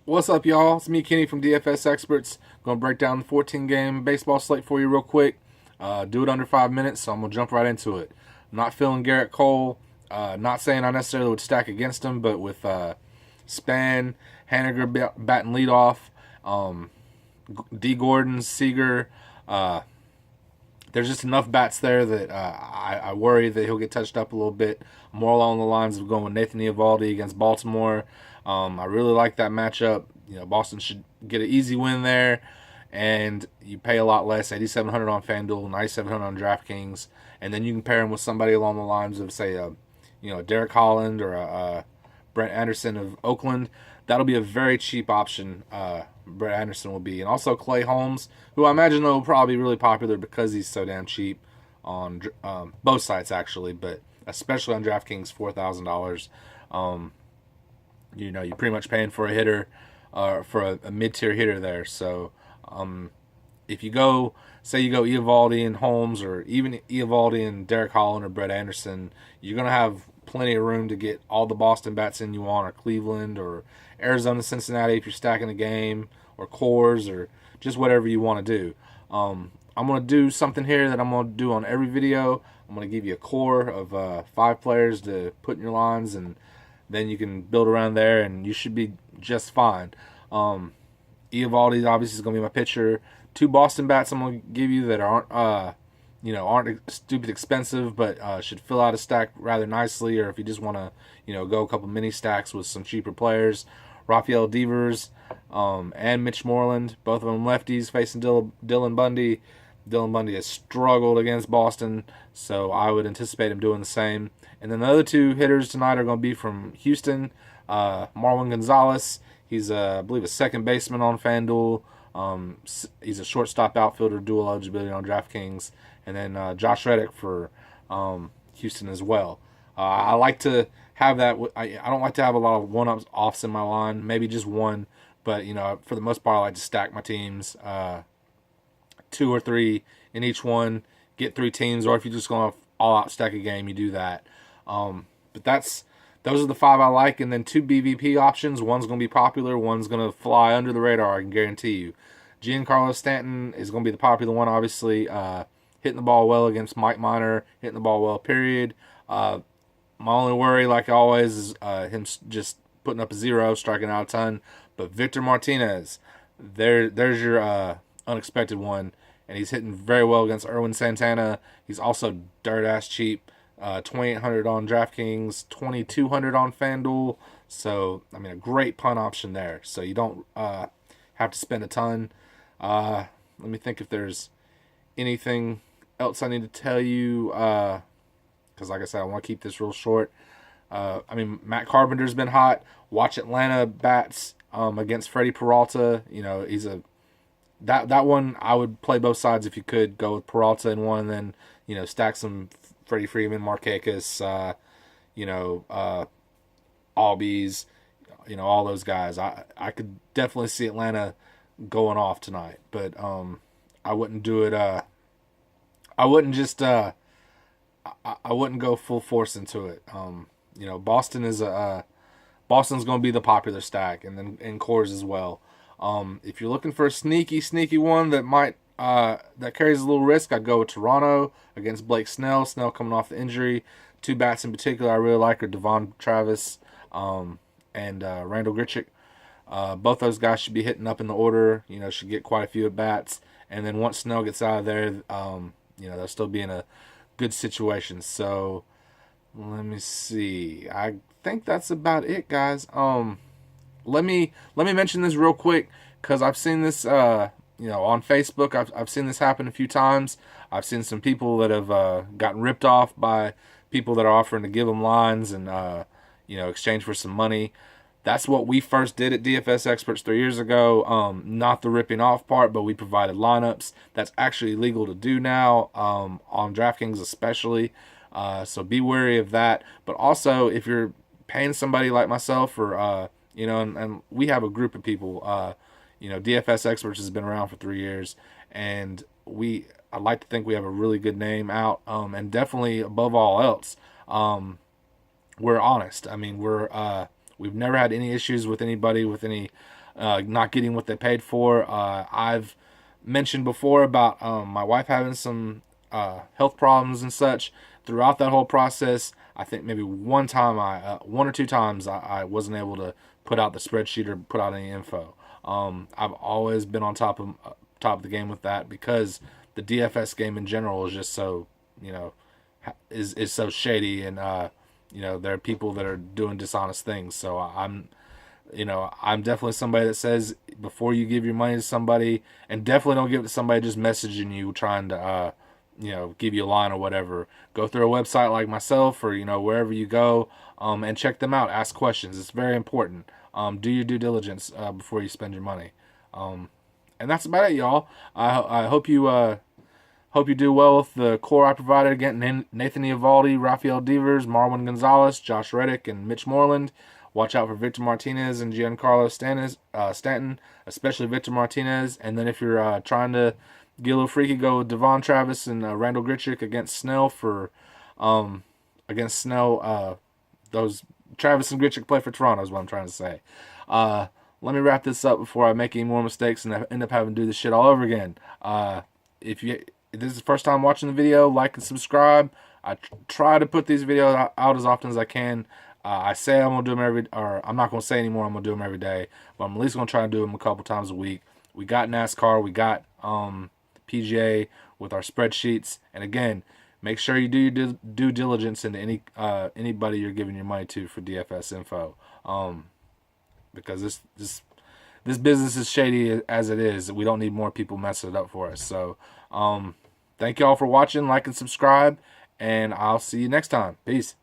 What's up, y'all? It's me, Kenny from DFS Experts. Going to break down the 14-game baseball slate for you real quick. Do it under 5 minutes, so I'm going to jump right into it. I'm not feeling Garrett Cole. Not saying I necessarily would stack against him, but with Span, Haniger batting leadoff, D. Gordon, Seager, there's just enough bats there that I worry that he'll get touched up a little bit. More along the lines of going with Nathan Eovaldi against Baltimore. I really like that matchup. Boston should get an easy win there, and you pay a lot less, $8,700 on FanDuel, $9,700 on DraftKings, and then you can pair him with somebody along the lines of, say, Derek Holland or a Brett Anderson of Oakland. That'll be a very cheap option. Brett Anderson will be, and also Clay Holmes, who I imagine will probably be really popular because he's so damn cheap on both sites actually, but especially on DraftKings, $4,000. You're pretty much paying for a hitter, for a mid-tier hitter there. So if you go Eovaldi and Holmes, or even Eovaldi and Derek Holland or Brett Anderson, you're going to have plenty of room to get all the Boston bats in you want, or Cleveland, or Arizona, Cincinnati if you're stacking a game, or Coors, or just whatever you want to do. I'm going to do something here that I'm going to do on every video. I'm going to give you a core of 5 players to put in your lines, and then you can build around there, and you should be just fine. Eovaldi obviously is going to be my pitcher. 2 Boston bats I'm going to give you that aren't stupid expensive, but should fill out a stack rather nicely. Or if you just want to, go a couple mini stacks with some cheaper players, Rafael Devers and Mitch Moreland, both of them lefties facing Dylan Bundy. Dylan Bundy has struggled against Boston, so I would anticipate him doing the same. And then the other 2 hitters tonight are going to be from Houston. Marwin Gonzalez, he's I believe a second baseman on FanDuel. He's a shortstop outfielder, dual eligibility on DraftKings. And then Josh Reddick for Houston as well. I like to have that. I don't like to have a lot of one-offs in my line. Maybe just one, but for the most part, I like to stack my teams, 2 or 3 in each one. Get 3 teams, or if you're just going to all-out stack a game, you do that. But those are the 5 I like, and then 2 BVP options. One's going to be popular, one's going to fly under the radar, I can guarantee you. Giancarlo Stanton is going to be the popular one, obviously. Hitting the ball well against Mike Minor, hitting the ball well, period. My only worry, like always, is him just putting up a 0, striking out a ton. But Victor Martinez, there's your unexpected one, and he's hitting very well against Erwin Santana. He's also dirt-ass cheap. $2,800 on DraftKings, $2,200 on FanDuel. So, a great punt option there. So you don't have to spend a ton. Let me think if there's anything else I need to tell you. Because, like I said, I want to keep this real short. Matt Carpenter's been hot. Watch Atlanta bats against Freddie Peralta. He's that one I would play both sides if you could. Go with Peralta in one, and then stack some Freddie Freeman, Markakis, Albies, all those guys. I could definitely see Atlanta going off tonight, but I wouldn't do it. I wouldn't just I wouldn't go full force into it. Boston is Boston's going to be the popular stack, and then in Coors as well. If you're looking for a sneaky one that might that carries a little risk, I'd go with Toronto against Blake Snell. Snell coming off the injury. 2 bats in particular I really like are Devon Travis and Randall Grichuk. Both those guys should be hitting up in the order. Should get quite a few at bats. And then once Snell gets out of there, they'll still be in a good situation. So let me see. I think that's about it, guys. Let me mention this real quick, because I've seen this on Facebook. I've seen this happen a few times. I've seen some people that have gotten ripped off by people that are offering to give them lines and exchange for some money. That's what we first did at DFS Experts 3 years ago. Not the ripping off part, but we provided lineups. That's actually legal to do now on DraftKings especially. So be wary of that. But also, if you're paying somebody like myself, or and we have a group of people. DFS Experts has been around for 3 years, and I'd like to think we have a really good name out. And definitely above all else, we're honest. We've never had any issues with anybody with any not getting what they paid for. I've mentioned before about my wife having some health problems and such throughout that whole process. I think maybe one or two times, I wasn't able to put out the spreadsheet or put out any info. I've always been on top of the game with that because the DFS game in general is just so, is so shady, and there are people that are doing dishonest things. So I'm definitely somebody that says before you give your money to somebody, and definitely don't give it to somebody just messaging you trying to give you a line or whatever. Go through a website like myself or wherever you go, and check them out. Ask questions. It's very important. Do your due diligence before you spend your money. And that's about it, y'all. I hope you do well with the core I provided. Again, Nathan Eovaldi, Rafael Devers, Marwin Gonzalez, Josh Reddick, and Mitch Moreland. Watch out for Victor Martinez and Giancarlo Stanton, especially Victor Martinez. And then if you're trying to get a little freaky, go with Devon Travis and Randall Grichuk against Snell those Travis and Grichuk play for Toronto is what I'm trying to say. Let me wrap this up before I make any more mistakes and I end up having to do this shit all over again. If this is the first time watching the video, like and subscribe. I try to put these videos out as often as I can. I say I'm gonna do them I'm not gonna say anymore. I'm gonna do them every day, but I'm at least gonna try to do them a couple times a week. We got NASCAR, we got PGA with our spreadsheets, and again, make sure you do your due diligence into anybody you're giving your money to for DFS info, because this business is shady as it is. We don't need more people messing it up for us. So, thank you all for watching. Like and subscribe, and I'll see you next time. Peace.